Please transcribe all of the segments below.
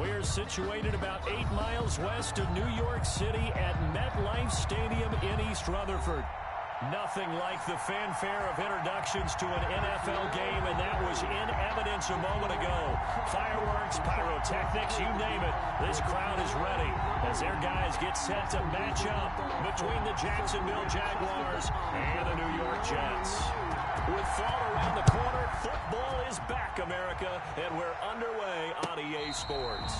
We're situated about 8 miles west of New York City at MetLife Stadium in East Rutherford. Nothing like the fanfare of introductions to an NFL game, and that was in evidence a moment ago. Fireworks, pyrotechnics, you name it. This crowd is ready as their guys get set to match up between the Jacksonville Jaguars and the New York Jets. With fall around the corner, football is back, America, and we're underway on EA Sports.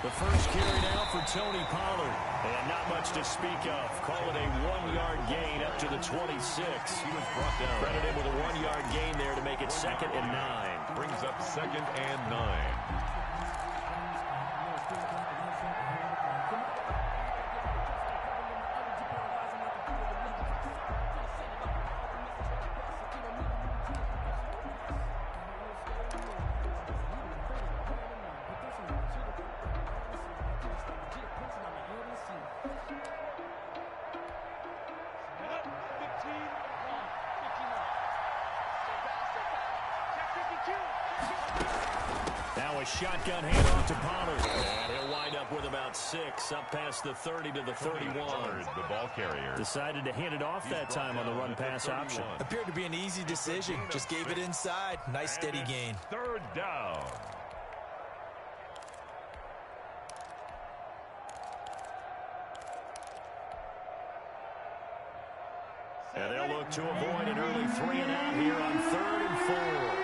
The first carry now for Tony Pollard. And not much to speak of. Call it a 1-yard gain up to the 26. He was brought down. Credit him with a 1-yard gain there to make it 2nd and 9. Brings up 2nd and 9. Now a shotgun handoff to Pollard. And he'll wind up with about 6, up past the 30 to the 31. The ball carrier decided to hand it off that time on the run-pass option. Appeared to be an easy decision. Just gave it inside. Nice steady gain. 3rd down. And they'll look to avoid an early 3 and out here on 3rd and 4.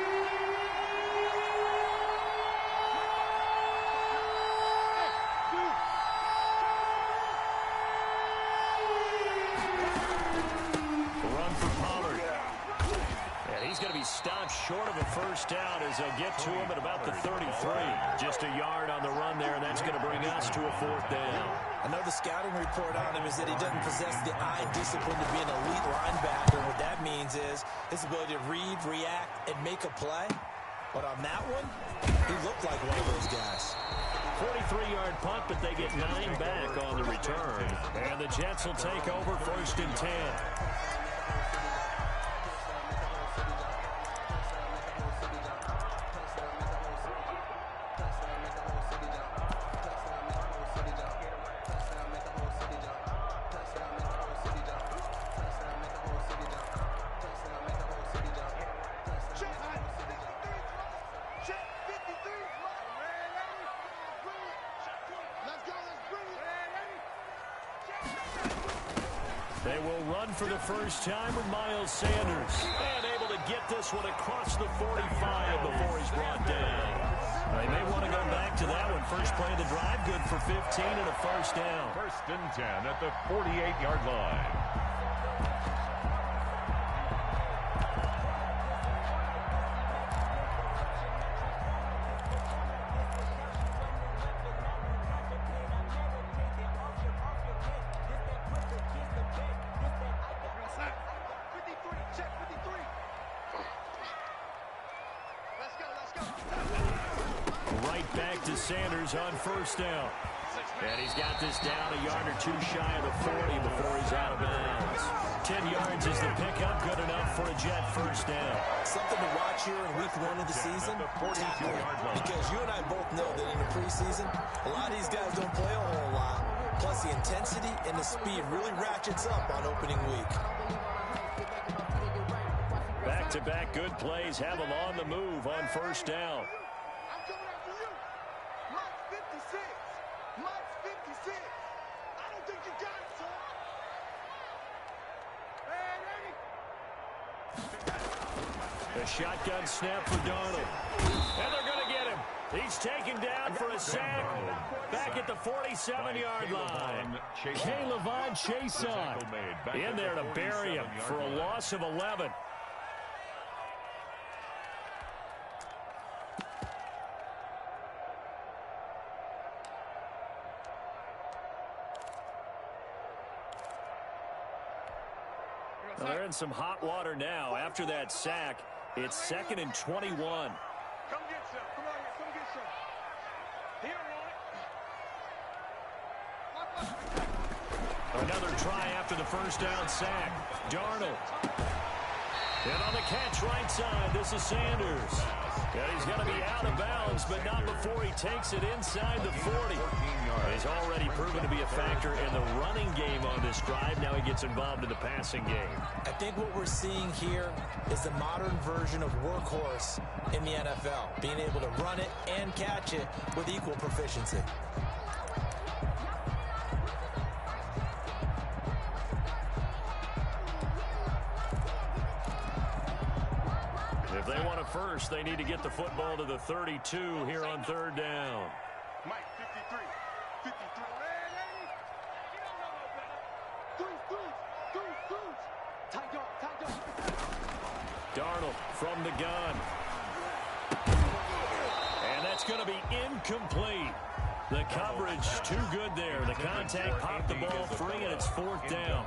Stopped short of a first down as they'll get to him at about the 33. Just a yard on the run there, and that's going to bring us to a 4th down. I know the scouting report on him is that he doesn't possess the eye discipline to be an elite linebacker. What that means is his ability to read, react, and make a play. But on that one, he looked like one of those guys. 43-yard punt, but they get 9 back on the return. And the Jets will take over 1st and 10. They will run for the first time with Miles Sanders. And able to get this one across the 45 before he's brought down. They may want to go back to that one. First play of the drive, good for 15 and a 1st down. 1st and 10 at the 48-yard line. Sanders on 1st down. And he's got this down a yard or 2 shy of the 40 before he's out of bounds. 10 yards is the pickup, good enough for a Jet 1st down. Something to watch here in week 1 of the season, tackling. Because you and I both know that in the preseason, a lot of these guys don't play a whole lot. Plus the intensity and the speed really ratchets up on opening week. Back-to-back good plays have them on the move on 1st down. The shotgun snap for Darnold. And they're going to get him. He's taken down for a sack back at the 47-yard line. K'Lavon Chaisson in there to bury him for a loss of 11. Well, they're in some hot water now. After that sack, it's 2nd and 21. Come get some. Come on, come get some. He don't want it. Another try after the first down sack. Darnold. And on the catch right side, this is Sanders. And he's going to be out of bounds, but not before he takes it inside the 40. He's already proven to be a factor in the running game on this drive. Now he gets involved in the passing game. I think what we're seeing here is the modern version of workhorse in the NFL, being able to run it and catch it with equal proficiency. If they want a first, they need to get the football to the 32 here on 3rd down. Mike, 53. 53. Darnold from the gun. And that's going to be incomplete. The coverage too good there. The contact popped the ball free, and it's 4th down.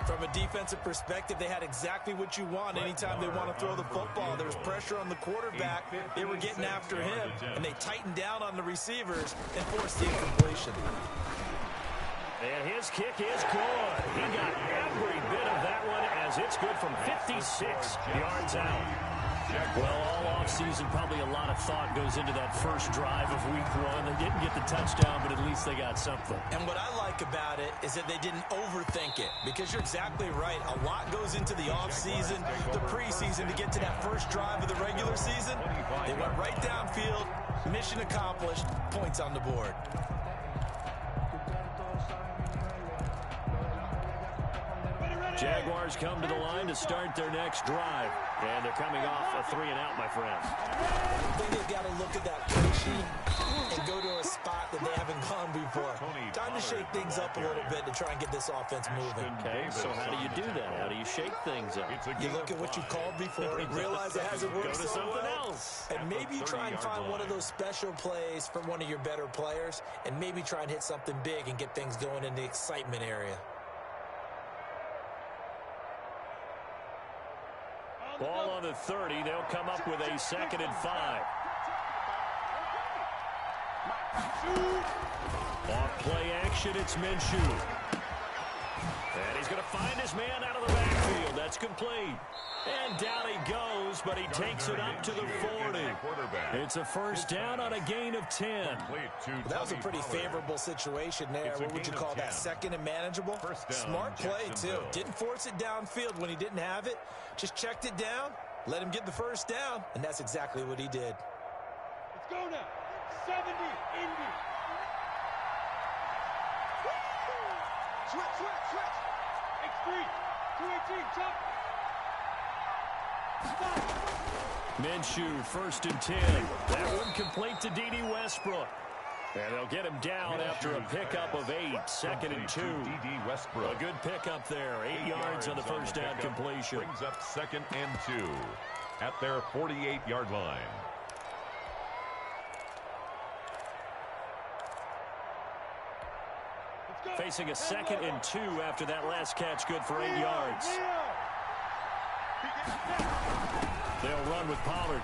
From a defensive perspective, they had exactly what you want anytime they want to throw the football. There was pressure on the quarterback. They were getting after him, and they tightened down on the receivers and forced the incompletion. And his kick is good. He got every bit of that one as it's good from 56 yards out. Well, all offseason, probably a lot of thought goes into that first drive of week 1. They didn't get the touchdown, but at least they got something. And what I like about it is that they didn't overthink it, because you're exactly right. A lot goes into the offseason, the preseason to get to that first drive of the regular season. They went right downfield, mission accomplished, points on the board. Jaguars come to the line to start their next drive. And they're coming off a 3-and-out, my friends. I think they've got to look at that play sheet and go to a spot that they haven't gone before. Time to shake things up a little bit to try and get this offense moving. Okay, so how do you do that? How do you shake things up? You look at what you called before and realize it hasn't worked Go to so something well. else. And maybe you try and find one of those special plays from one of your better players, and maybe try and hit something big and get things going in the excitement area. Ball on the 30. They'll come up with a 2nd and 5. Off play action, it's Minshew. And he's going to find his man out of the backfield. That's complete. And down he goes, but he takes it up to the 40. It's a first down on a gain of 10. That was a pretty favorable situation there. What would you call that? 2nd and manageable? Smart play, too. Didn't force it downfield when he didn't have it. Just checked it down, let him get the first down, and that's exactly what he did. Let's go now. 70, Indy. Switch. X3. 218, jump. Minshew, 1st and 10. That one complete to D.D. Westbrook. And they'll get him down after a pickup of 8. 2nd and 2. A good pickup there. 8 yards on the first down completion. Brings up 2nd and 2 at their 48-yard line. Facing a 2nd and 2 after that last catch, good for 8 yards. They'll run with Pollard.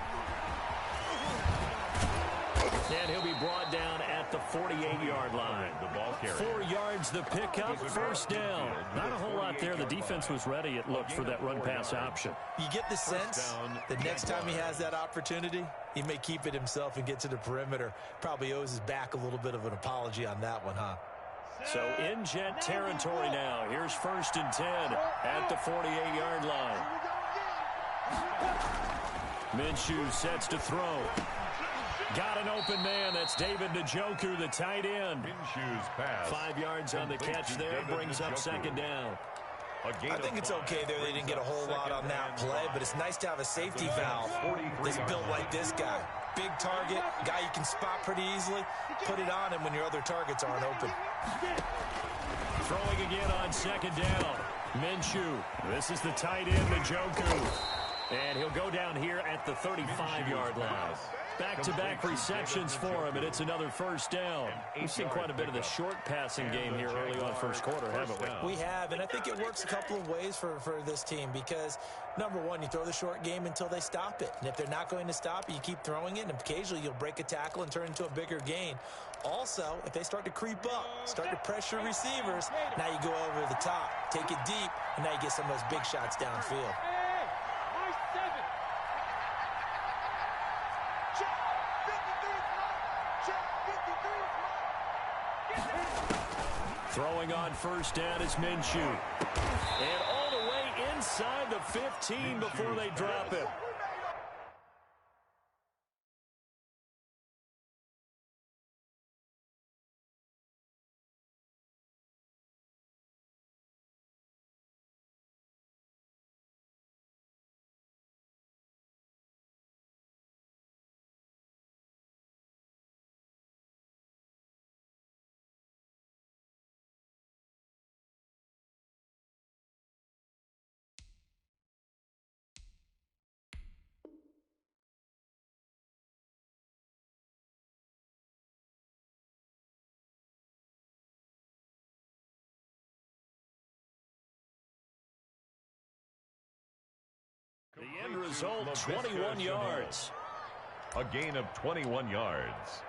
And he'll be brought down at the 48-yard line. The ball carrier. 4 yards the pickup, first down. Not a whole lot there. The defense was ready, it looked, for that run-pass option. You get the sense that next time he has that opportunity, he may keep it himself and get to the perimeter. Probably owes his back a little bit of an apology on that one, huh? So in Jet territory now. Here's 1st and 10 at the 48-yard line. Minshew sets to throw. Got an open man. That's David Njoku, the tight end. Minshew's pass. 5 yards on the catch there. Brings up 2nd down. I think it's okay there. They didn't get a whole lot on that play, but it's nice to have a safety valve that's built like this guy. Big target, guy you can spot pretty easily. Put it on him when your other targets aren't open. Throwing again on second down. Minshew. This is the tight end, Njoku. And he'll go down here at the 35-yard line. Back-to-back receptions for him, and it's another first down. We've seen quite a bit of the short passing game here early on first quarter, haven't we? We have, and I think it works a couple of ways for this team because, number one, you throw the short game until they stop it. And if they're not going to stop it, you keep throwing it, and occasionally you'll break a tackle and turn it into a bigger gain. Also, if they start to creep up, start to pressure receivers, now you go over the top, take it deep, and now you get some of those big shots downfield. Throwing on first down is Minshew. And all the way inside the 15 before they drop it. The end result, 21 yards. A gain of 21 yards.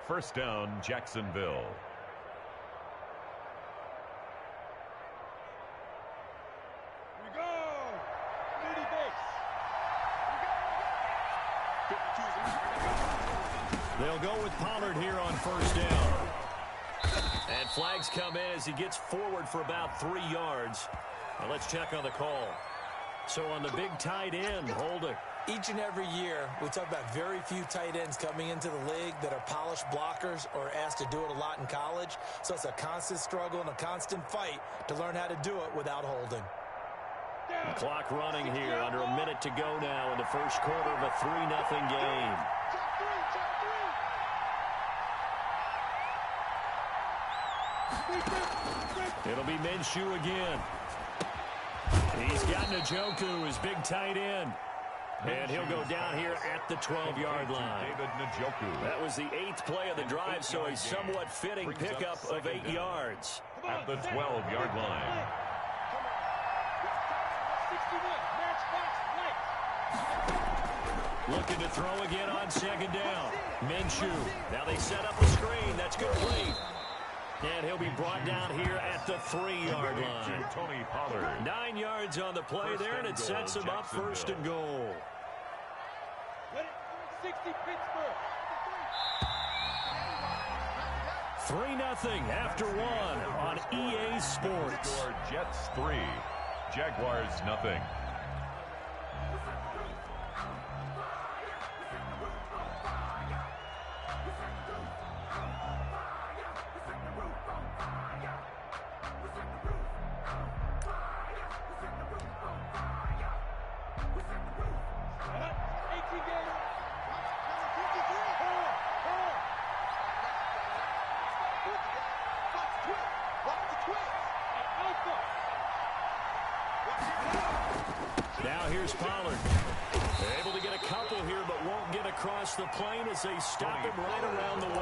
First down, Jacksonville. Here we go. Midi base. They'll go with Pollard here on first down. And flags come in as he gets forward for about 3 yards. Now let's check on the call. So on the big tight end, holding. Each and every year, we talk about very few tight ends coming into the league that are polished blockers or asked to do it a lot in college. So it's a constant struggle and a constant fight to learn how to do it without holding. The clock running here, under a minute to go now in the first quarter of a 3-0 game. It'll be Minshew again. He's got Njoku, his big tight end. And he'll go down here at the 12-yard line. That was the 8th play of the drive, so a somewhat fitting pickup of 8 yards. At the 12-yard line. Looking to throw again on second down. Minshew. Now they set up the screen. That's complete. And he'll be brought down here at the 3-yard line. 9 yards on the play there, and it sets him up first and goal. 3-0 after one on EA Sports. Jets 3, Jaguars nothing. Now here's Pollard. They're able to get a couple here, but won't get across the plane as they stop him right around the 1.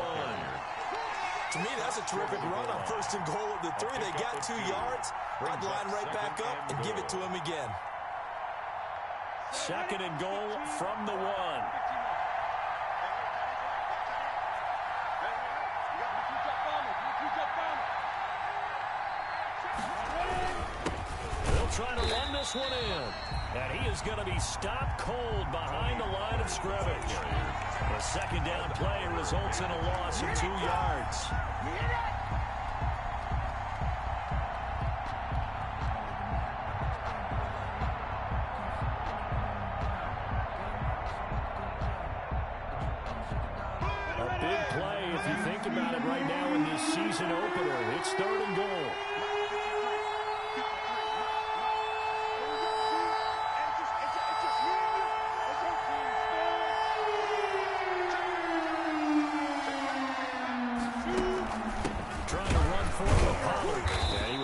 To me, that's a terrific run on first and goal of the 3. They got 2 yards. I'd line right back up and give it to him again. Second and goal from the 1. They'll try to run this one in. And he is going to be stopped cold behind the line of scrimmage. The second down play results in a loss of 2 yards. A big play, if you think about it right now in this season opener. It's third and goal.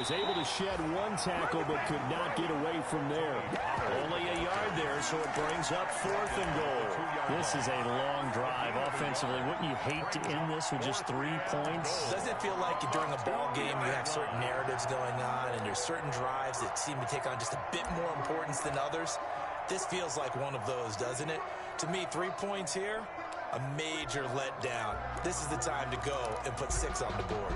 was able to shed one tackle but could not get away from there. Only a yard there, so it brings up 4th and goal. This is a long drive offensively. Wouldn't you hate to end this with just 3 points? Doesn't it feel like during a ball game you have certain narratives going on and there's certain drives that seem to take on just a bit more importance than others? This feels like one of those, doesn't it? To me, 3 points here, a major letdown. This is the time to go and put 6 on the board.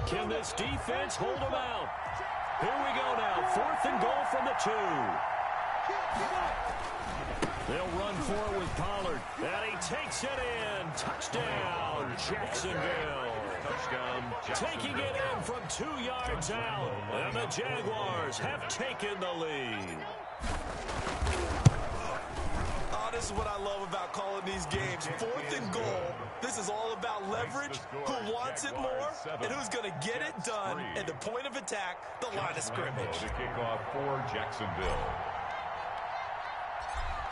Can this defense hold them out? Here we go now. 4th and goal from the 2. They'll run forward with Pollard. And he takes it in. Touchdown, Jacksonville. Touchdown, Jacksonville. Taking it in from 2 yards out. And the Jaguars have taken the lead. This is what I love about calling these games. 4th and goal. This is all about leverage, who wants it more, and who's going to get it done at the point of attack, the line of scrimmage. To kick off for Jacksonville.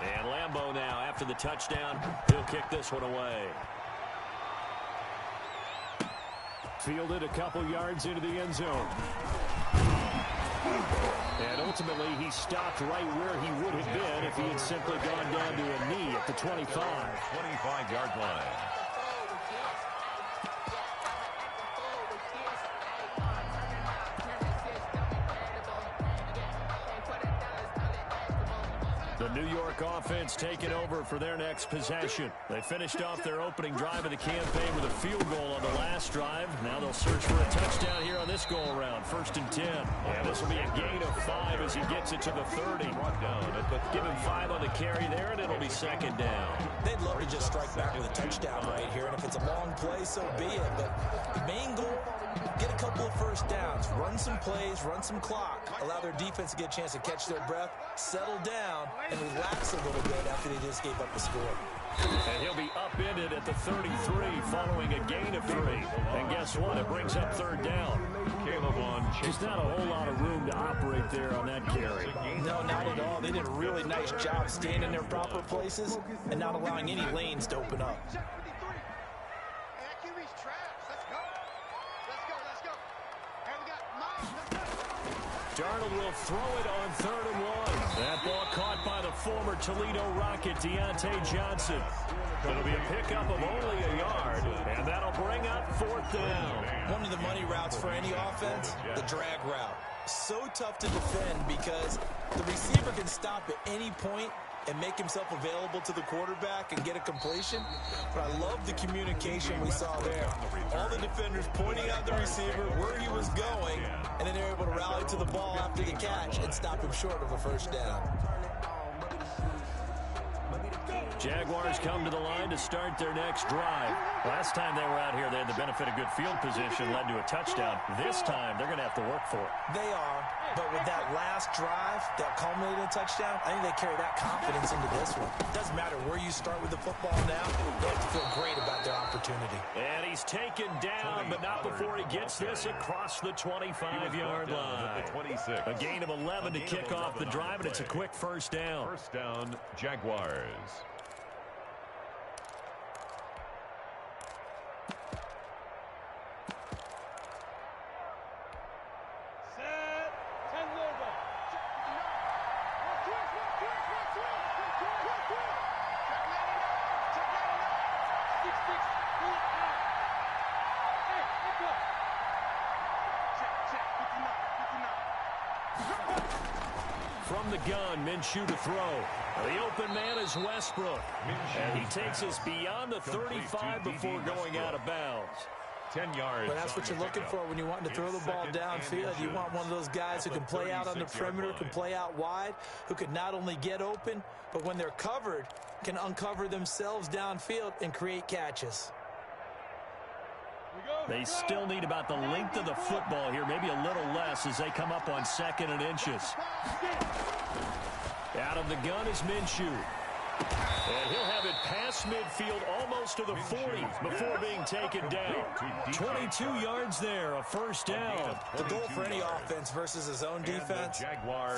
And Lambeau now, after the touchdown, he'll kick this one away. Fielded a couple yards into the end zone. And ultimately, he stopped right where he would have been if he had simply gone down to a knee at the 25. 25-yard line. The New York offense taking over for their next possession. They finished off their opening drive of the campaign with a field goal on the last drive. Now they'll search for a touchdown here on this go-around. 1st and 10. And this will be a gain of 5 as he gets it to the 30. Give him 5 on the carry there, and it'll be 2nd down. They'd love to just strike back with a touchdown right here, and if it's a long play, so be it. But the main goal, get a couple of 1st downs, run some plays, run some clock, allow their defense to get a chance to catch their breath, settle down, and relax a little bit after they just gave up a score. And he'll be upended at the 33 following a gain of 3. And guess what? It brings up 3rd down. Just not a whole lot of room to operate there on that carry. No, not at all. They did a really nice job staying in their proper places and not allowing any lanes to open up. Darnold will throw it on 3rd and 1. That ball caught by the former Toledo Rocket, Deontay Johnson. It'll be a pickup of only a yard, and that'll bring up 4th down. One of the money routes for any offense, the drag route. So tough to defend because the receiver can stop at any point and make himself available to the quarterback and get a completion. But I love the communication we saw there. All the defenders pointing out the receiver where he was going, and then they're able to rally to the ball after the catch and stop him short of a 1st down. Jaguars come to the line to start their next drive. Last time they were out here, they had the benefit of good field position, led to a touchdown. This time, they're going to have to work for it. They are, but with that last drive that culminated in a touchdown, I think they carry that confidence into this one. It doesn't matter where you start with the football now, they have to feel great about their opportunity. And he's taken down, but not before he gets this across the 25-yard line. A gain of 11 to kick off the drive, and it's a quick 1st down. 1st down, Jaguars. From the gun, Minshew to throw. The open man is Westbrook. And he takes us beyond the 35 before going out of bounds. 10 yards. But that's what you're looking for when you want to throw the ball downfield. You want one of those guys who can play out on the perimeter, can play out wide, who can not only get open, but when they're covered, can uncover themselves downfield and create catches. They still need about the length of the football here, maybe a little less as they come up on 2nd and inches. Out of the gun is Minshew. And he'll have it past midfield almost to the 40 before being taken down. 22 yards there, a 1st down. The goal for any offense versus his own defense,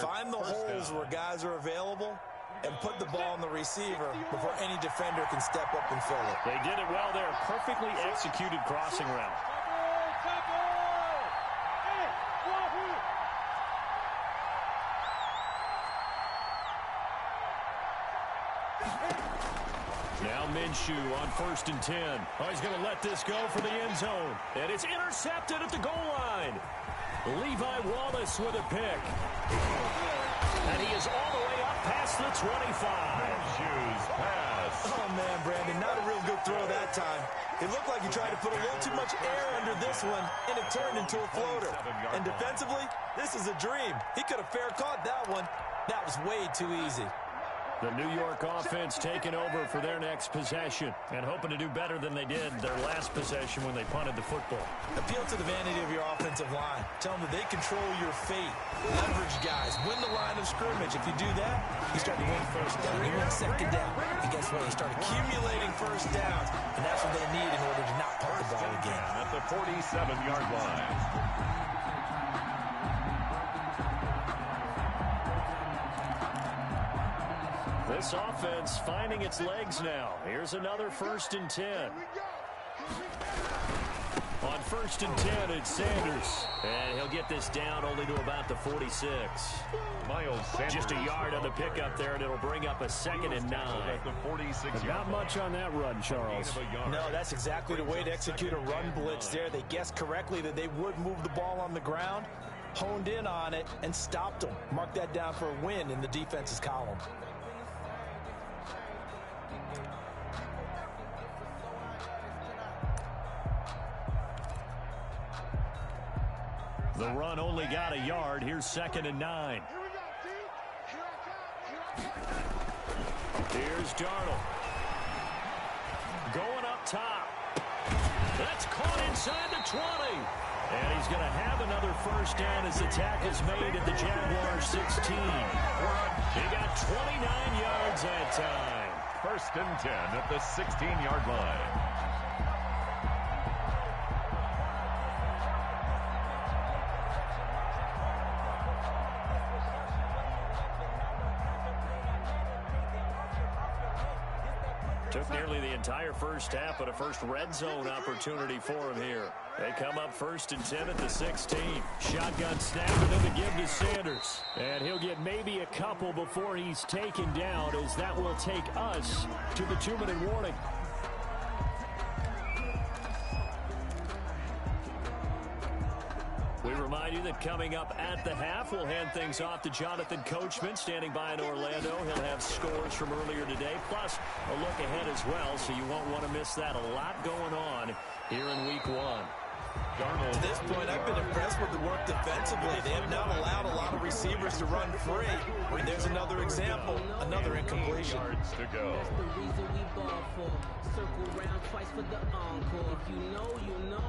find the holes where guys are available and put the ball on the receiver before any defender can step up and fill it. They did it well there. Perfectly executed crossing route. Now Minshew on 1st and 10. Oh, he's going to let this go for the end zone. And it's intercepted at the goal line. Levi Wallace with a pick. And he is all the way up past the 25. Minshew's pass. Oh, man, Brandon, not a real good throw that time. It looked like he tried to put a little too much air under this one, and it turned into a floater. And defensively, this is a dream. He could have fair caught that one. That was way too easy. The New York offense taking over for their next possession and hoping to do better than they did their last possession when they punted the football. Appeal to the vanity of your offensive line. Tell them that they control your fate. Leverage guys. Win the line of scrimmage. If you do that, you start to win first down. You win second down. And guess what? You start accumulating first downs. And that's what they need in order to not punt the ball again. At the 47-yard line. This offense finding its legs now. Here's another 1st and 10. On 1st and 10, it's Sanders. And he'll get this down only to about the 46. Miles Sanders. Just a yard on the pickup there, and it'll bring up a 2nd and 9. At the 46. Not much on that run, Charles. No, that's exactly the way to execute a run blitz there. They guessed correctly that they would move the ball on the ground, honed in on it, and stopped them. Mark that down for a win in the defense's column. The run only got a yard. Here's 2nd and 9. Here's Darnold. Going up top. That's caught inside the 20. And he's going to have another first down as the tackle's made at the Jaguars 16. He got 29 yards that time. 1st and 10 at the 16-yard line. Took nearly the entire first half, but a first red zone opportunity for him here. They come up 1st and 10 at the 16. Shotgun snap and then the give to Sanders. And he'll get maybe a couple before he's taken down, as that will take us to the 2-minute warning. We remind you that coming up at the half, we'll hand things off to Jonathan Coachman, standing by in Orlando. He'll have scores from earlier today, plus a look ahead as well, so you won't want to miss that. A lot going on here in Week 1. To this point, I've been impressed with the work defensively. They have not allowed a lot of receivers to run free. And there's another example, another incompletion. Yards to go. That's the reason we ball for. Circle round twice for the encore. If you know, you know.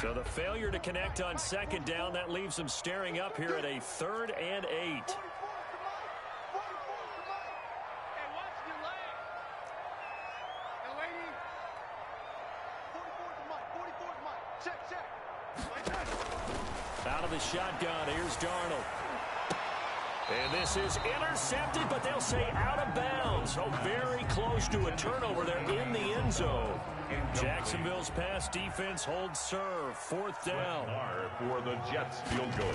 So the failure to connect on 2nd down, that leaves them staring up here at a 3rd and 8. Out of the shotgun, here's Darnold. And this is intercepted, but they'll say out of bounds. So very close to a turnover there in the end zone. Jacksonville's pass defense holds serve. 4th down. For the Jets field goal.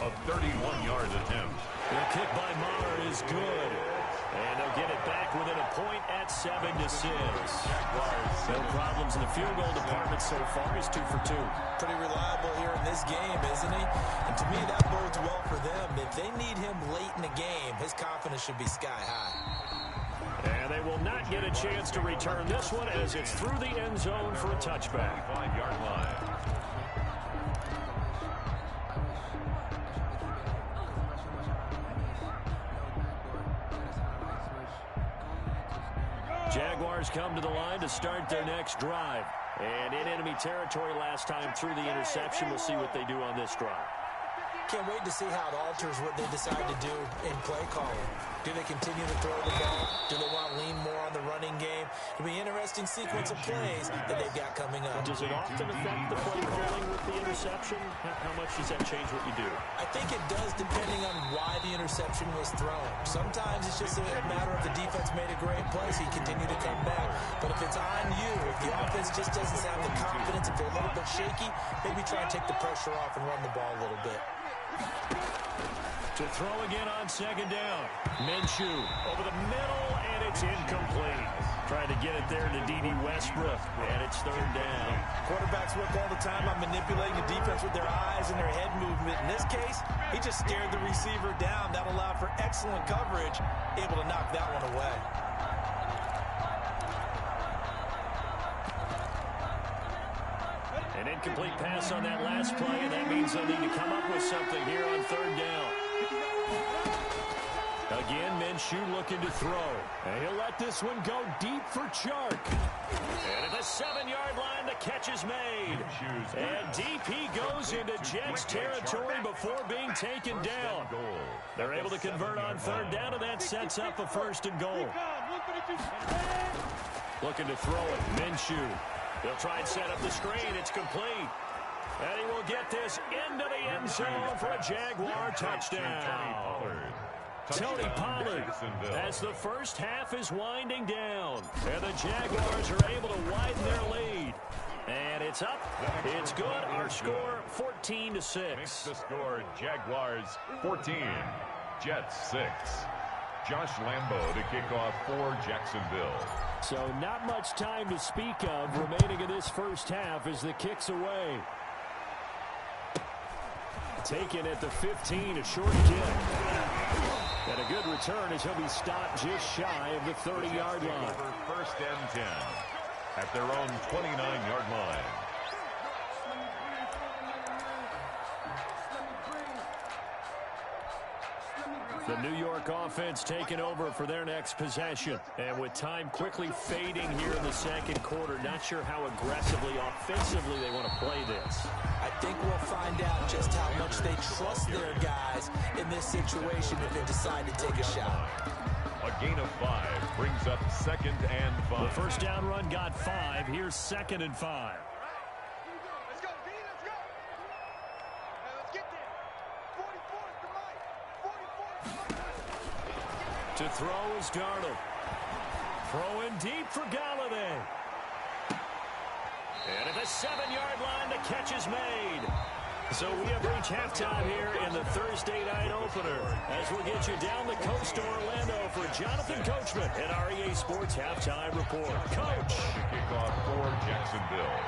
A 31-yard attempt. The kick by Maher is good. And they'll get it back within a point at 7-6. No problems in the field goal department so far. He's 2 for 2. Pretty reliable here in this game, isn't he? And to me, that bodes well for them. If they need him late in the game, his confidence should be sky high. And they will not get a chance to return this one as it's through the end zone for a touchback. 5-yard line. Jaguars come to the line to start their next drive. And in enemy territory last time through the interception. We'll see what they do on this drive. can't wait to see how it alters what they decide to do in play calling. Do they continue to throw the ball? Do they want to lean more on the running game? It'll be an interesting sequence of plays that they've got coming up. Does it often affect the play calling with the interception? How much does that change what you do? I think it does depending on why the interception was thrown. Sometimes it's just a matter of the defense made a great play, so you continue to come back. But if it's on you, if the offense just doesn't have the confidence, if they're a little bit shaky, maybe try and take the pressure off and run the ball a little bit. To throw again on second down. Minshew over the middle, and it's incomplete. Trying to get it there to D.D. Westbrook, and it's third down. Quarterbacks work all the time on manipulating the defense with their eyes and their head movement. In this case, he just stared the receiver down. That allowed for excellent coverage, able to knock that one away. An incomplete pass on that last play, and that means they'll need to come up with something here on third down. Again, Minshew looking to throw. And he'll let this one go deep for Chark. And at the 7-yard line, the catch is made. And deep he goes into Jets territory before being taken down. They're able to convert on third down, and that sets up a first and goal. Looking to throw it, Minshew. They'll try and set up the screen. It's complete. And he will get this into the end zone for a Jaguar touchdown. Tony Pollard as the first half is winding down. And the Jaguars are able to widen their lead. And it's up. It's good. Our score 14-6. Makes the score Jaguars 14, Jets 6. Josh Lambo to kick off for Jacksonville. So not much time to speak of remaining in this first half as the kick's away. Taken at the 15, a short kick. And a good return as he'll be stopped just shy of the 30-yard line. First and 10 at their own 29-yard line. The New York offense taking over for their next possession. And with time quickly fading here in the second quarter, not sure how aggressively, offensively they want to play this. I think we'll find out just how much they trust their guys in this situation if they decide to take a shot. A gain of 5 brings up second and 5. The first down run got 5. Here's second and 5. Let's go, B, let's go. Now let's get there. 44 to right. 44 to right. To throw is Darnold. Throwing deep for Galladay. And at the 7-yard line, the catch is made. So we have reached halftime here in the Thursday night opener as we'll get you down the coast to Orlando for Jonathan Coachman and our EA Sports Halftime Report. Coach. Kickoff for Jacksonville.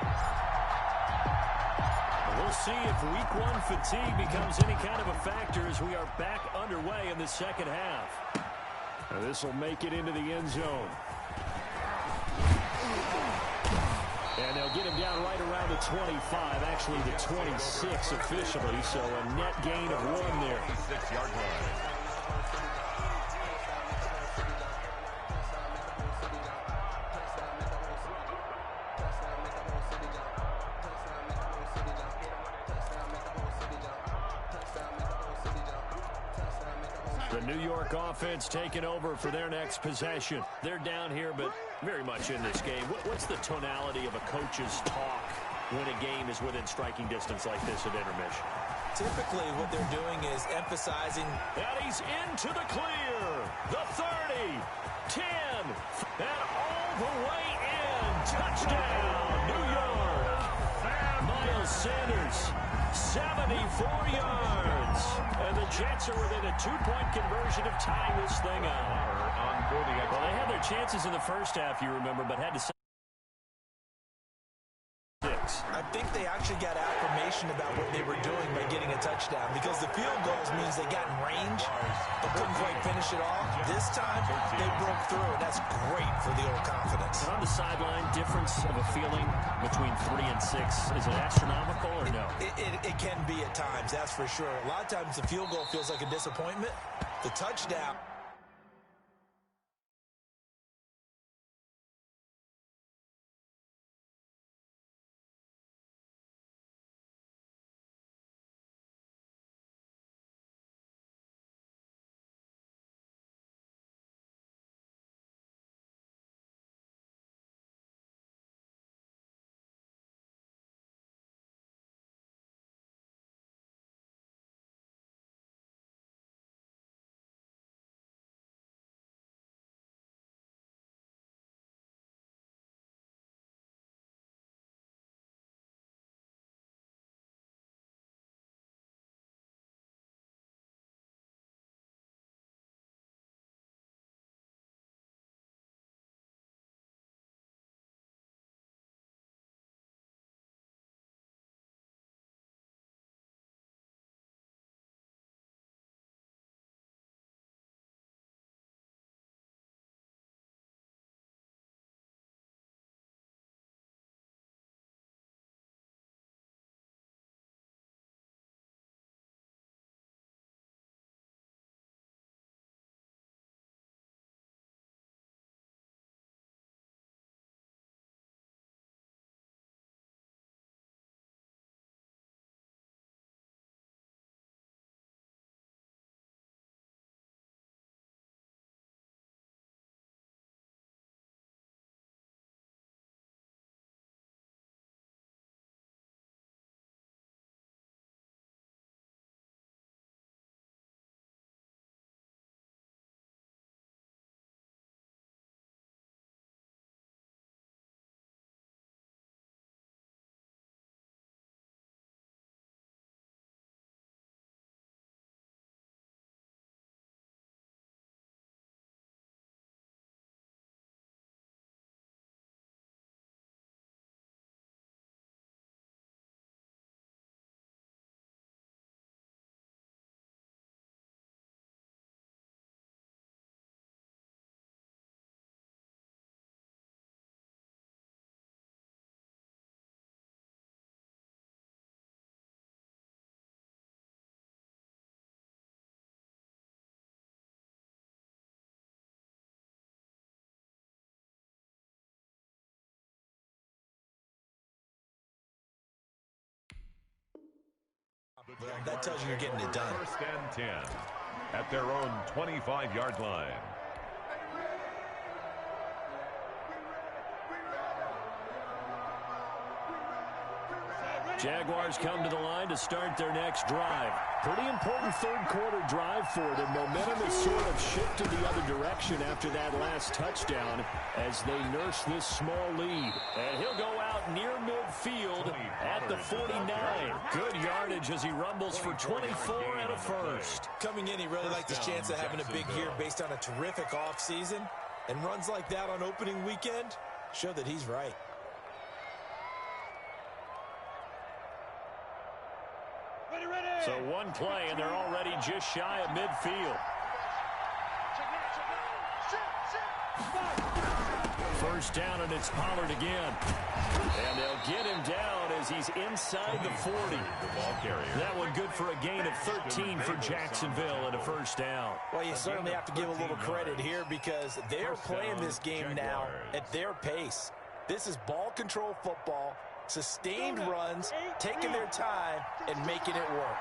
We'll see if week 1 fatigue becomes any kind of a factor as we are back underway in the second half. This will make it into the end zone. And they'll get him down right around the 25, actually the 26 officially, so a net gain of 1 there. 6-yard line. The New York offense taking over for their next possession. They're down here, but very much in this game. What's the tonality of a coach's talk when a game is within striking distance like this at intermission? Typically, what they're doing is emphasizing. And he's into the clear. The 30, 10, and all the way in. Touchdown, New York. Miles Sanders, 74 yards. And the Jets are within a 2-point conversion of tying this thing up. Well, they had their chances in the first half, you remember, but had to say 6. I think they actually got affirmation about what they were doing by getting a touchdown because the field goals means they got in range but couldn't quite finish it off. This time, they broke through, and that's great for the old confidence. And on the sideline, difference of a feeling between 3 and 6, is it astronomical or no? It can be at times, that's for sure. A lot of times the field goal feels like a disappointment. The touchdown Well, that tells you you're getting it done. First and 10 at their own 25-yard line. Jaguars come to the line to start their next drive. Pretty important third-quarter drive for them. Momentum has sort of shifted the other direction after that last touchdown as they nurse this small lead. And he'll go out near midfield at the 49. Good yardage as he rumbles for 24 and a first. Coming in, he really liked his chance of having a big year based on a terrific offseason. And runs like that on opening weekend show that he's right. So one play, and they're already just shy of midfield. First down, and it's Pollard again. And they'll get him down as he's inside the 40. That one good for a gain of 13 for Jacksonville and a first down. Well, you certainly have to give a little credit here because they're playing this game now at their pace. This is ball control football. Sustained runs, taking their time, and making it work.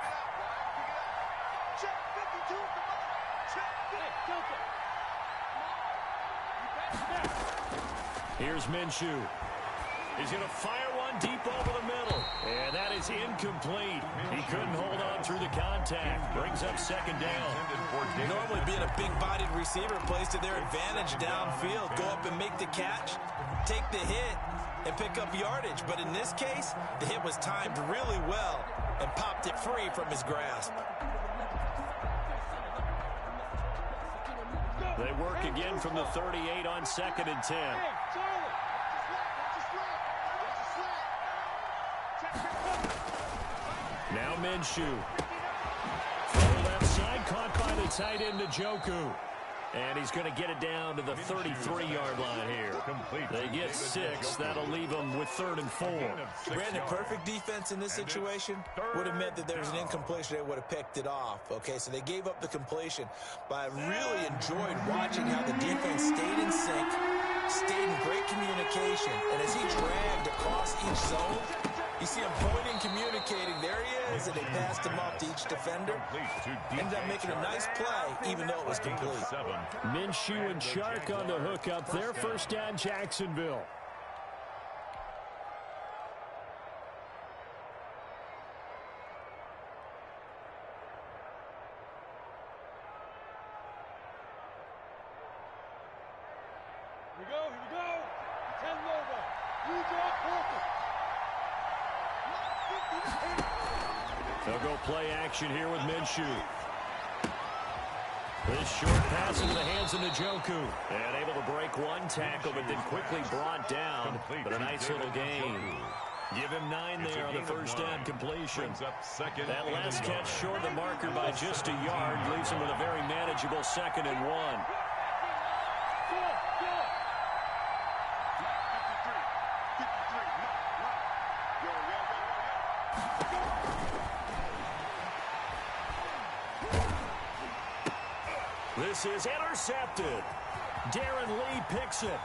Here's Minshew. He's going to fire one deep over the middle. And that is incomplete. He couldn't hold on through the contact. Brings up second down. Normally being a big-bodied receiver plays to their advantage downfield. Go up and make the catch, take the hit, and pick up yardage. But in this case, the hit was timed really well and popped it free from his grasp. They work again from the 38 on second and 10. Now Minshew. Throw left side, caught by the tight end Njoku. And he's going to get it down to the 33-yard line here. They get 6. That'll leave them with 3rd and 4. Brandon, perfect defense in this situation would have meant that there's an incompletion. They would have picked it off. Okay, so they gave up the completion. But I really enjoyed watching how the defense stayed in sync, stayed in great communication. And as he dragged across each zone, you see him pointing, communicating. There he is, and they passed him off to each defender. Ended up making a nice play, even though it was complete. Minshew and Chark on the hook up there. First down, Jacksonville. Here we go. 10 over. You drop perfect. They'll go play action here with Minshew. This short pass into the hands of Njoku. And able to break one tackle, but then quickly brought down. But a nice little gain. Give him 9 there on the first down completion. That last catch short of the marker by just a yard. Leaves him with a very manageable 2nd and 1. This is intercepted. Darren Lee picks it.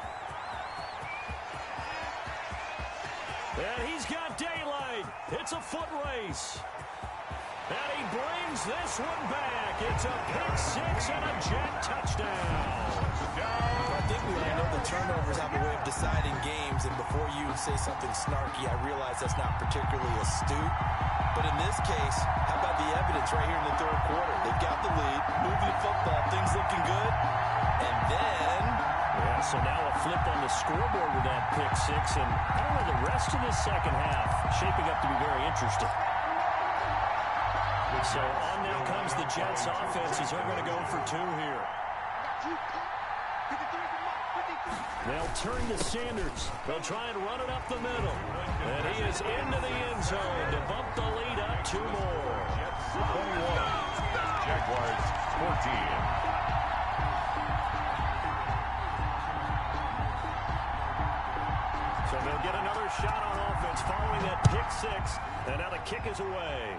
And he's got daylight. It's a foot race. And he brings this one back. It's a pick-6 and a Jet touchdown. I think we all know the turnovers have a way of deciding games, and before you say something snarky, I realize that's not particularly astute. But in this case, how about the evidence right here in the third quarter? They've got the lead, moving the football, things looking good, and then... Yeah, so now a flip on the scoreboard with that pick-6, and I don't know, the rest of the second half shaping up to be very interesting. So on now comes the Jets offense as they're going to go for 2 here. They'll turn to Sanders. They'll try and run it up the middle. And he is into the end zone to bump the lead up 2 more. 21. Jaguars 14. So they'll get another shot on offense following that pick-6. And now the kick is away.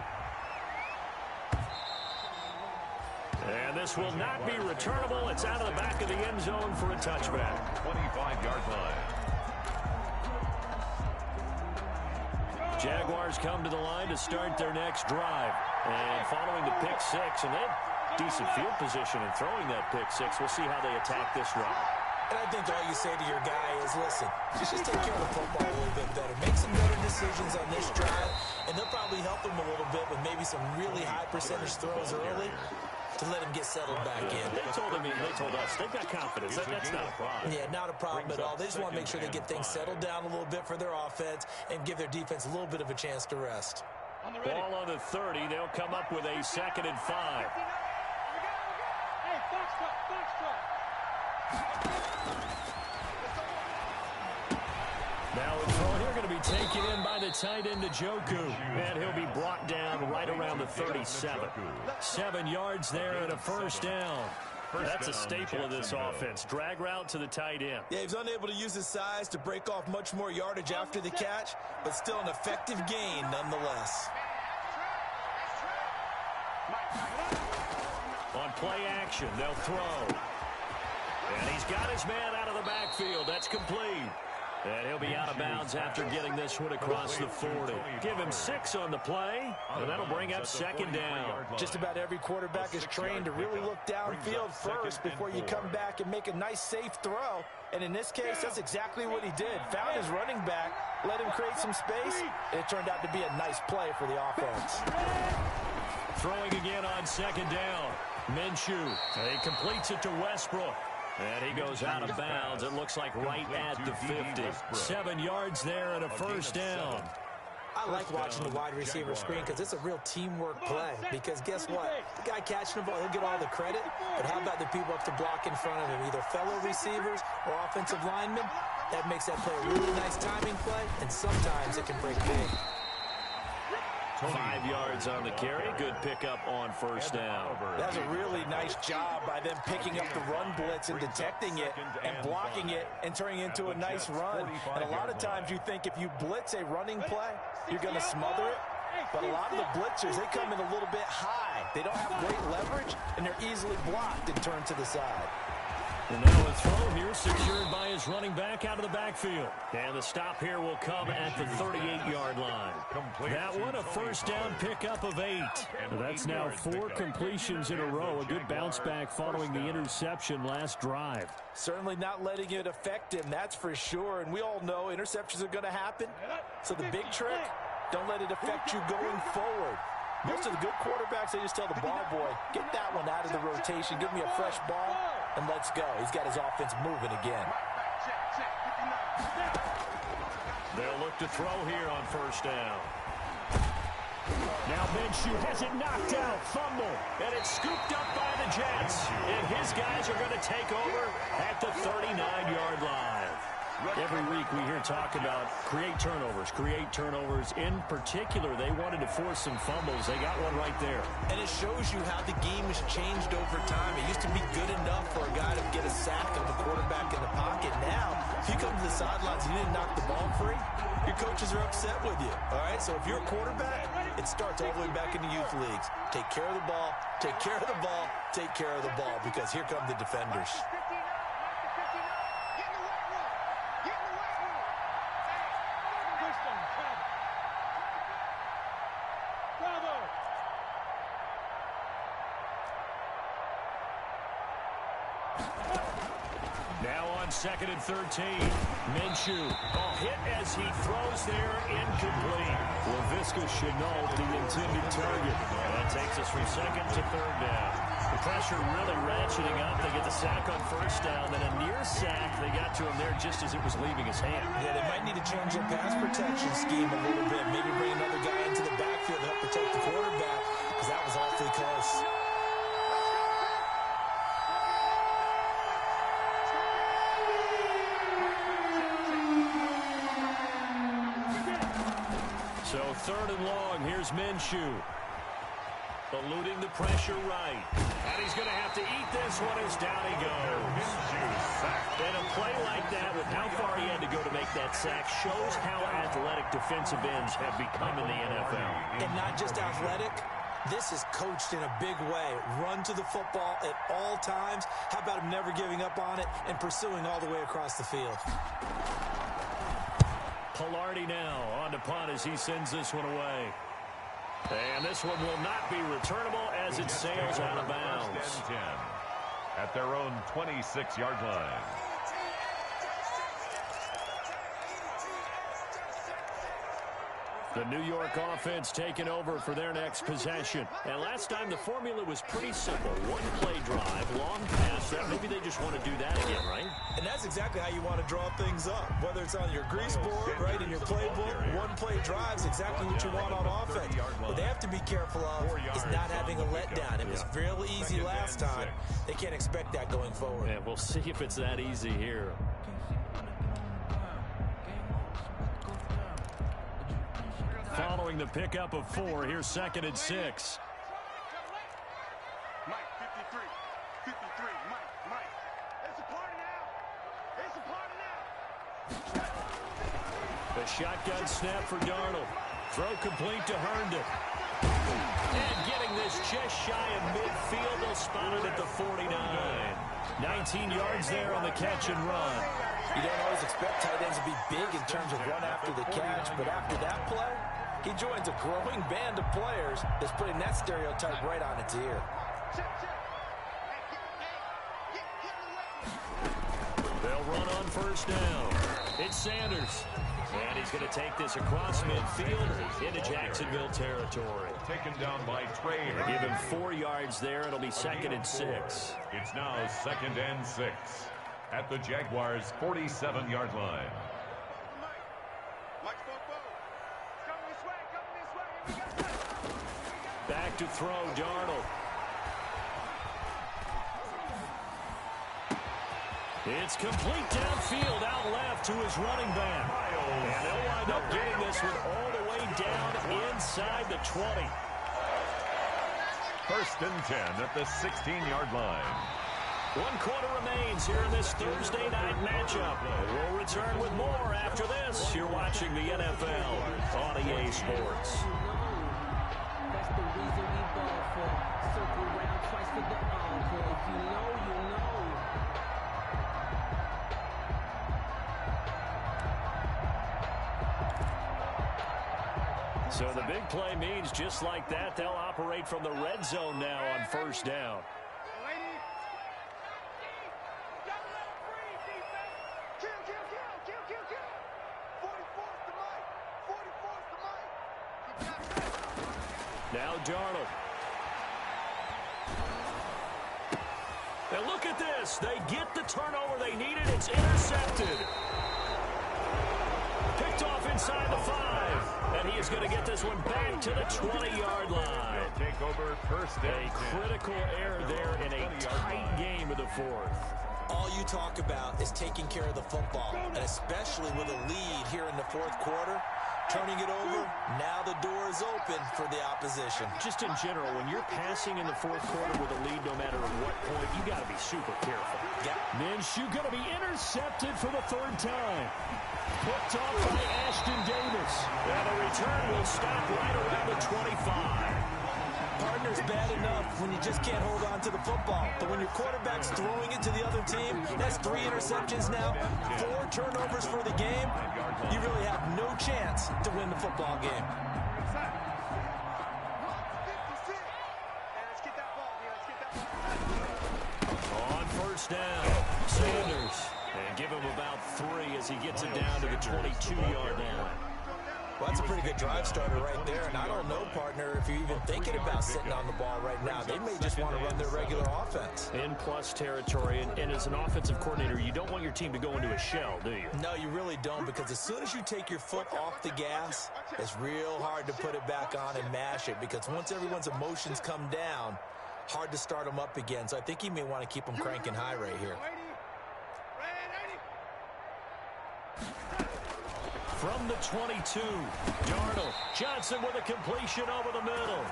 And this will not be returnable. It's out of the back of the end zone for a touchback. 25-yard line. Jaguars come to the line to start their next drive. And following the pick six, and they have decent field position in throwing that pick six. We'll see how they attack this drive. And I think all you say to your guy is, listen, just take care of the football a little bit better. Make some better decisions on this drive, and they'll probably help him a little bit with maybe some really high percentage throws early to let him get settled back in. They told us, they've got confidence. That's not a problem. Yeah, not a problem at all. They just want to make sure they get things settled down a little bit for their offense and give their defense a little bit of a chance to rest. Ball on the 30. They'll come up with a 2nd and 5. Hey, box truck. Now a throw here going to be taken in by the tight end Njoku. And he'll be brought down right around the 37. 7 yards there and a first down. That's a staple of this offense. Drag route to the tight end. Yeah, he's unable to use his size to break off much more yardage after the catch, but still an effective gain nonetheless. On play action, they'll throw. And he's got his man out of the backfield. That's complete. And he'll be out of bounds after getting this one across the 40. Give him 6 on the play, and that'll bring up 2nd down. Just about every quarterback is trained to really look downfield first before you come back and make a nice, safe throw. And in this case, that's exactly what he did. Found his running back, let him create some space, and it turned out to be a nice play for the offense. Throwing again on 2nd down. Minshew, he completes it to Westbrook. And he goes out of bounds. It looks like right at the 50. 7 yards there and a first down. I like watching the wide receiver screen because it's a real teamwork play. Because guess what? The guy catching the ball, he'll get all the credit. But how about the people up to block in front of him? Either fellow receivers or offensive linemen. That makes that play a really nice timing play. And sometimes it can break big. 5 yards on the carry. Good pickup on first down. That was a really nice job by them picking up the run blitz and detecting it and blocking it and turning it into a nice run. And a lot of times you think if you blitz a running play, you're going to smother it. But a lot of the blitzers, they come in a little bit high. They don't have great leverage, and they're easily blocked and turned to the side. And now a throw here secured by his running back out of the backfield. And the stop here will come at the 38-yard line. That one a first down pickup of 8. That's now 4 completions in a row. A good bounce back following the interception last drive. Certainly not letting it affect him, that's for sure. And we all know interceptions are going to happen. So the big trick, don't let it affect you going forward. Most of the good quarterbacks, they just tell the ball boy, get that one out of the rotation, give me a fresh ball, and let's go. He's got his offense moving again. They'll look to throw here on first down. Now Minshew has it knocked out, fumble, and it's scooped up by the Jets. And his guys are going to take over at the 39-yard line. Every week we hear talk about create turnovers. In particular, they wanted to force some fumbles. They got one right there. And it shows you how the game has changed over time. It used to be good enough for a guy to get a sack of the quarterback in the pocket. Now, if you come to the sidelines and you didn't knock the ball free, your coaches are upset with you. All right, so if you're a quarterback, it starts all the way back in the youth leagues. Take care of the ball, take care of the ball, take care of the ball, because here come the defenders. Now on 2nd and 13. Minshew. Ball hit as he throws there, incomplete. Laviska Shenault, the intended target. That takes us from 2nd to 3rd down. The pressure really ratcheting up. They get the sack on first down. Then a near sack. They got to him there just as it was leaving his hand. Yeah, they might need to change their pass protection scheme a little bit. Maybe bring another guy into the backfield to help protect the quarterback, because that was awfully close. So 3rd and long, here's Minshew. Eluding the pressure right. And he's going to have to eat this one as down he goes. And a play like that, with how far he had to go to make that sack, shows how athletic defensive ends have become in the NFL. And not just athletic, this is coached in a big way. Run to the football at all times. How about him never giving up on it and pursuing all the way across the field? Pilardi now on to punt as he sends this one away. And this one will not be returnable as it sails out of bounds. First and 10 at their own 26-yard line. The New York offense taking over for their next possession. And last time the formula was pretty simple. One-play drive, long pass. Maybe they just want to do that again, right? And that's exactly how you want to draw things up. Whether it's on your grease board, right, in your playbook, one-play drive is exactly what you want on offense. What they have to be careful of is not having a letdown. It was fairly easy last time. They can't expect that going forward. And we'll see if it's that easy here. Following the pickup of 4, here's 2nd and 6. Mike, 53. 53. Mike. It's a party now. It's a party now. The shotgun snap for Darnold. Throw complete to Herndon. And getting this just shy of midfield. They'll spot it at the 49. 19 yards there on the catch and run. You don't always expect tight ends to be big in terms of run after the catch, but after that play, he joins a growing band of players that's putting that stereotype right on its ear. They'll run on first down. It's Sanders. And he's going to take this across midfield into Jacksonville territory. Taken down by Trey. They give him 4 yards there. It'll be 2nd and 6. It's now 2nd and 6 at the Jaguars' 47-yard line. Back to throw, Darnold. It's complete downfield, out left to his running back. And they'll wind up getting this one all the way down inside the 20. 1st and 10 at the 16-yard line. 1 quarter remains here in this Thursday night matchup. We'll return with more after this. You're watching the NFL on EA Sports. That's the reason we ball for. Circle round twice for the encore. If you know, you know. So the big play means just like that, they'll operate from the red zone now on first down. Now Darnold. And look at this. They get the turnover they needed. It's intercepted. Picked off inside the 5. And he is going to get this one back to the 20-yard line. Take over first and A critical error there in a tight game of the 4th. All you talk about is taking care of the football, and especially with a lead here in the 4th quarter. Turning it over, now the door is open for the opposition. Just in general, when you're passing in the 4th quarter with a lead, no matter at what point, you got to be super careful. Yeah. Minshew going to be intercepted for the 3rd time. Picked off by Ashton Davis. And the return will stop right around the 25. Partner's bad enough when you just can't hold on to the football. But when your quarterback's throwing it to the other team, that's 3 interceptions now, 4 turnovers for the game. You really have no chance to win the football game. On first down, Sanders. And give him about 3 as he gets it down to the 22-yard line. Well, that's a pretty good drive starter right there. And I don't know, partner, if you're even thinking about sitting on the ball right now. They may just want to run their regular offense. In plus territory. And as an offensive coordinator, you don't want your team to go into a shell, do you? No, you really don't, because as soon as you take your foot off the gas, it's real hard to put it back on and mash it, because once everyone's emotions come down, hard to start them up again. So I think you may want to keep them cranking high right here. From the 22, Darnold. Johnson with a completion over the middle.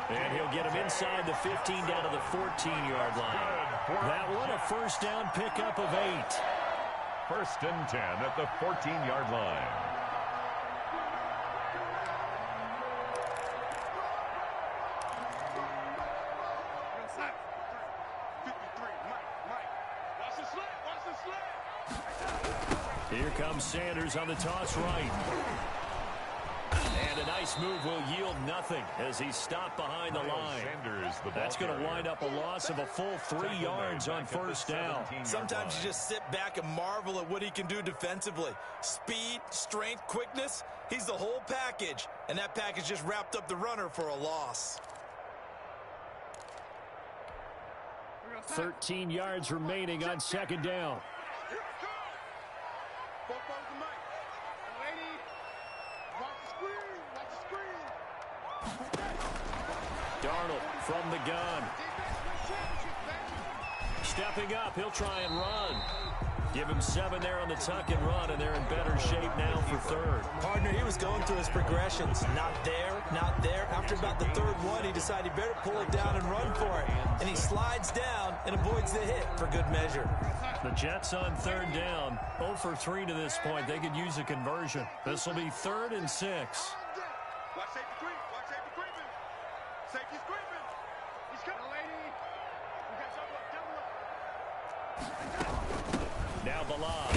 And he'll get him inside the 15 down to the 14-yard line. That one a first down pickup of 8. 1st and 10 at the 14-yard line. Here comes Sanders on the toss right. And a nice move will yield nothing as he's stopped behind the line. That's going to wind up a loss of a full 3 yards on first down. Sometimes you just sit back and marvel at what he can do defensively. Speed, strength, quickness. He's the whole package. And that package just wrapped up the runner for a loss. 13 yards remaining on second down. Darnold from the gun. Stepping up, he'll try and run. Give him 7 there on the tuck and run, and they're in better shape now for third. Partner, he was going through his progressions. Not there, not there. After about the third one, he decided he better pull it down and run for it. And he slides down and avoids the hit for good measure. The Jets on third down. 0 for 3 to this point. They could use a conversion. This will be 3rd and 6. Watch safety creep. Watch safety creeping. Safety's creeping. He's coming, lady. We got double up. Now Balaj.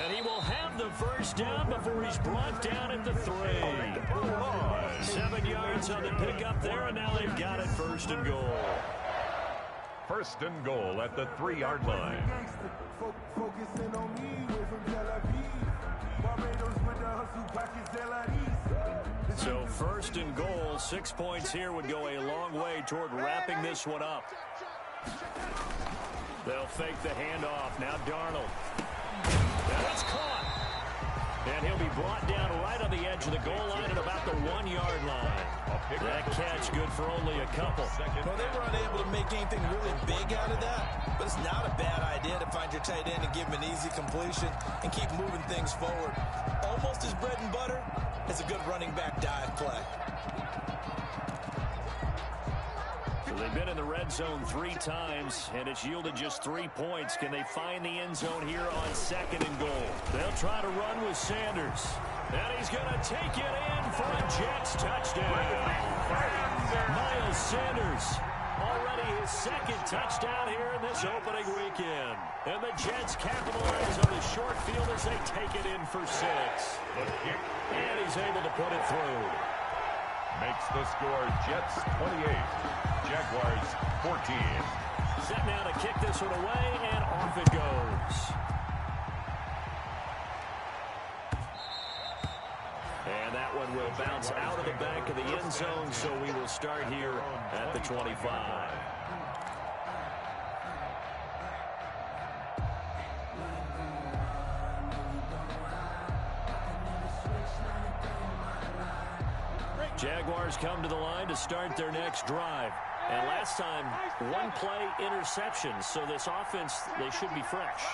And he will have the first down before he's brought down at the 3. 7 yards on the pickup there, and now they've got it 1st and goal. 1st and goal at the 3-yard line. Focusing on me, we're from Tel Aviv. Barbados with the hustle pockets, So 1st and goal, 6 points here would go a long way toward wrapping this one up. They'll fake the handoff. Now Darnold. And it's caught. And he'll be brought down right on the edge of the goal line at about the 1-yard line. That catch good for only a couple. Well, they were unable to make anything really big out of that, but it's not a bad idea to find your tight end and give him an easy completion and keep moving things forward. Almost as bread and butter as a good running back dive play. So they've been in the red zone 3 times, and it's yielded just 3 points. Can they find the end zone here on 2nd and goal? They'll try to run with Sanders. And he's going to take it in for a Jets touchdown. Miles Sanders, already his 2nd touchdown here in this opening weekend. And the Jets capitalize on the short field as they take it in for 6. And he's able to put it through. Makes the score Jets 28, Jaguars 14. Set now to kick this one away, and off it goes. And that one will bounce out of the back of the end zone, so we will start here at the 25. Jaguars come to the line to start their next drive. And last time, 1-play interception. So this offense, they should be fresh.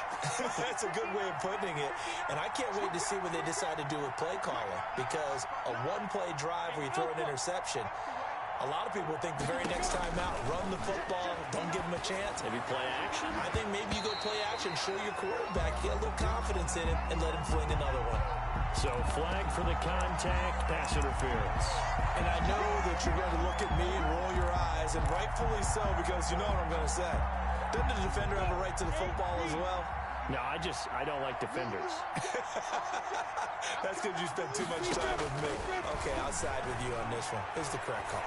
That's a good way of putting it. And I can't wait to see what they decide to do with play calling. Because a 1-play drive where you throw an interception, a lot of people think the very next time out, run the football, don't give them a chance. Maybe play action? I think maybe you go play action, show your quarterback, get a little confidence in him, and let him fling another one. So flag for the contact, pass interference. And I know that you're going to look at me and roll your eyes, and rightfully so, because you know what I'm going to say. Doesn't the defender have a right to the football as well? No, I don't like defenders. That's because you spent too much time with me. Okay, I'll side with you on this one. Here's the correct call.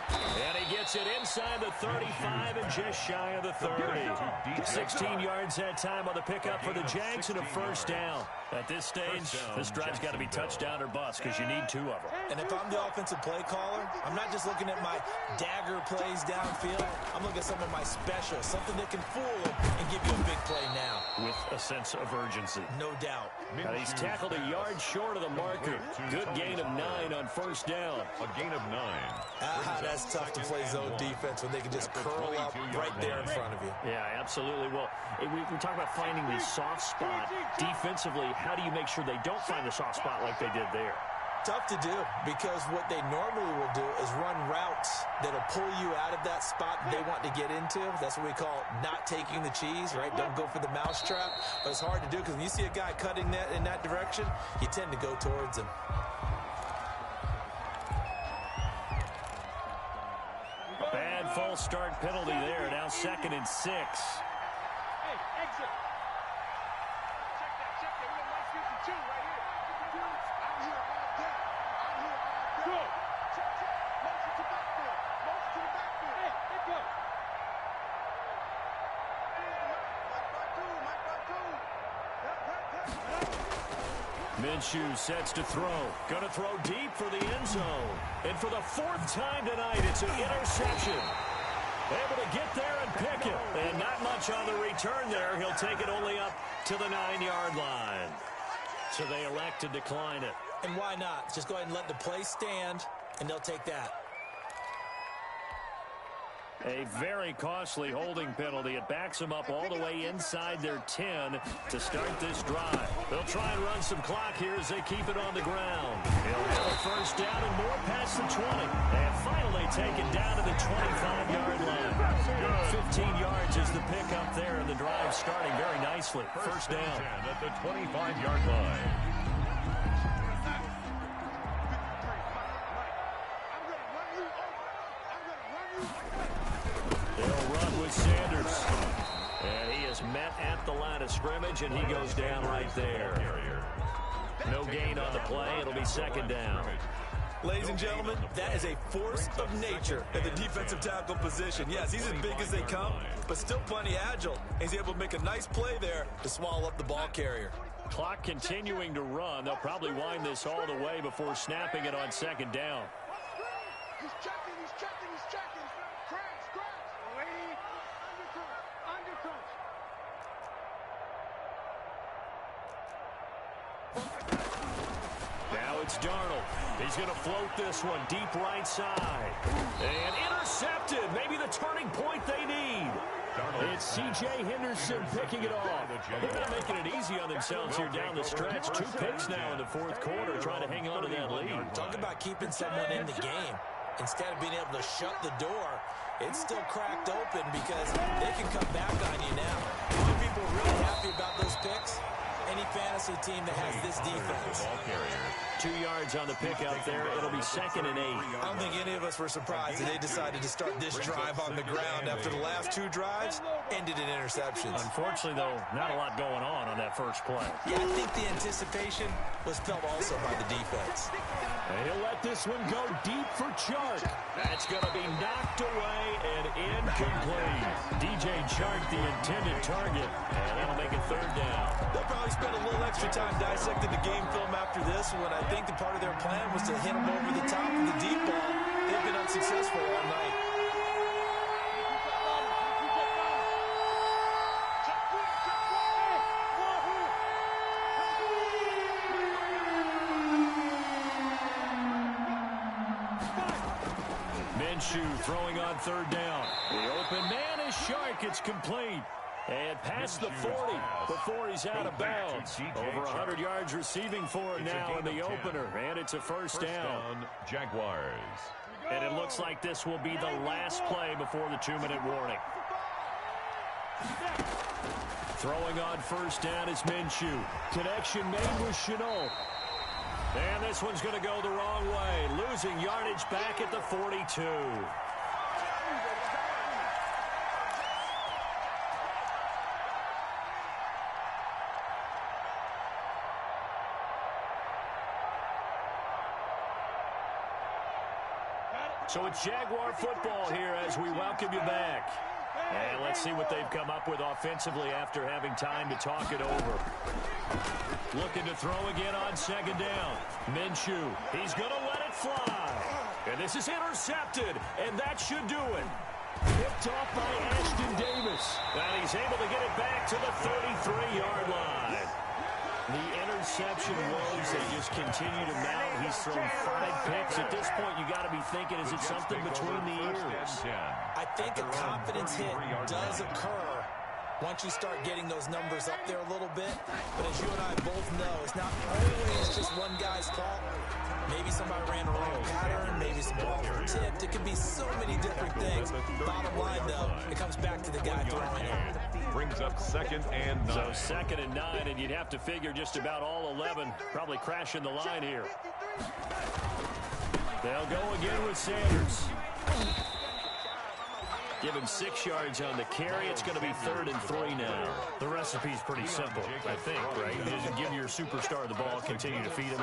And he gets it inside the 35 and just shy of the 30. 16 yards that time on the pickup for the Jags and a first down. At this stage, this drive's got to be touchdown or bust because you need 2 of them. And if I'm the offensive play caller, I'm not just looking at my dagger plays downfield. I'm looking at some of my specials, something that can fool them and give you a big play now. With a sense of urgency. No doubt. And he's tackled a yard short of the marker. Good gain of 9 on first down. A gain of 9. That's tough to play zone defense when they can just curl up right there in front of you. Yeah, absolutely. Well, we talk about finding the soft spot defensively. How do you make sure they don't find the soft spot like they did there? Tough to do, because what they normally will do is run routes that'll pull you out of that spot they want to get into. That's what we call not taking the cheese, right? Don't go for the mousetrap. But it's hard to do because when you see a guy cutting that in that direction, you tend to go towards him. Bad false start penalty there. Now 2nd and 6. Hey, exit. Check that. We got 152 right here. I'm here all day. Minshew sets to throw. Going to throw deep for the end zone. And for the fourth time tonight, it's an interception. Able to get there and pick it. And not much on the return there. He'll take it only up to the 9-yard line. So they elect to decline it. And why not? Just go ahead and let the play stand, and they'll take that. A very costly holding penalty. It backs them up all the way inside their 10 to start this drive. They'll try and run some clock here as they keep it on the ground. He'll have a first down and more past the 20. And finally taken down to the 25-yard line. 15 yards is the pickup there, and the drive starting very nicely. First down. At the 25-yard line. They'll run with Sanders. And he is met at the line of scrimmage, and he goes down right there. No gain on the play. It'll be second down. Ladies and gentlemen, that is a force of nature at the defensive tackle position. Yes, he's as big as they come, but still plenty agile. He's able to make a nice play there to swallow up the ball carrier. Clock continuing to run. They'll probably wind this all the way before snapping it on second down. He's checking, he's checking, he's checking. Scratch. Wait. Undercrunch. Now it's Darnold. He's going to float this one deep right side. And intercepted. Maybe the turning point they need. It's C.J. Henderson picking it off. They're not making it easy on themselves here down the stretch. 2 picks now in the fourth quarter, trying to hang on to that lead. Talk about keeping someone in the game. Instead of being able to shut the door, it's still cracked open because they can come back on you now. Some people are really happy about those picks. Any fantasy team that has this defense. 2 yards on the pickup there. It'll be second and 8. I don't think any of us were surprised that they decided to start this drive on the ground after the last 2 drives ended in interceptions. Unfortunately, though, not a lot going on that first play. Yeah, I think the anticipation was felt also by the defense. And he'll let this one go deep for Chark. That's going to be knocked away and incomplete. DJ Chark, the intended target, and that'll make it third down. They'll probably spend a little extra time dissecting the game film after this one. I think the part of their plan was to hit them over the top of the deep ball. They've been unsuccessful all night. Minshew throwing on third down. The open man is Chark. It's complete. And past the 40 before he's out of bounds. Over 100 yards receiving for him now in the opener. And it's a first down. Jaguars. And it looks like this will be the last play before the 2-minute warning. Throwing on first down is Minshew. Connection made with Chenault. And this one's going to go the wrong way. Losing yardage back at the 42. So it's Jaguar football here as we welcome you back. And let's see what they've come up with offensively after having time to talk it over. Looking to throw again on second down. Minshew, he's going to let it fly. And this is intercepted, and that should do it. Picked off by Ashton Davis. And he's able to get it back to the 33-yard line. The interception woes, they just continue to mount. He's thrown 5 picks. At this point, you got to be thinking, is it something between the ears? I think a confidence hit does occur once you start getting those numbers up there a little bit. But as you and I both know, it's not always just one guy's fault. Maybe somebody ran a wrong pattern. Maybe some balls were tipped. It can be so many different things. Bottom line, though, it comes back to the guy throwing it. Brings up 2nd and 9. So 2nd and 9, and you'd have to figure just about all 11 probably crashing the line here. They'll go again with Sanders. Give him 6 yards on the carry. It's going to be 3rd and 3 now. The recipe's pretty simple, I think, right? You just give your superstar the ball, continue to feed him.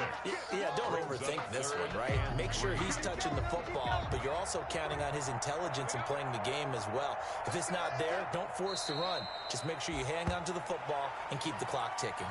Yeah, don't overthink this one, right? Make sure he's touching the football, but you're also counting on his intelligence in playing the game as well. If it's not there, don't force the run. Just make sure you hang on to the football and keep the clock ticking.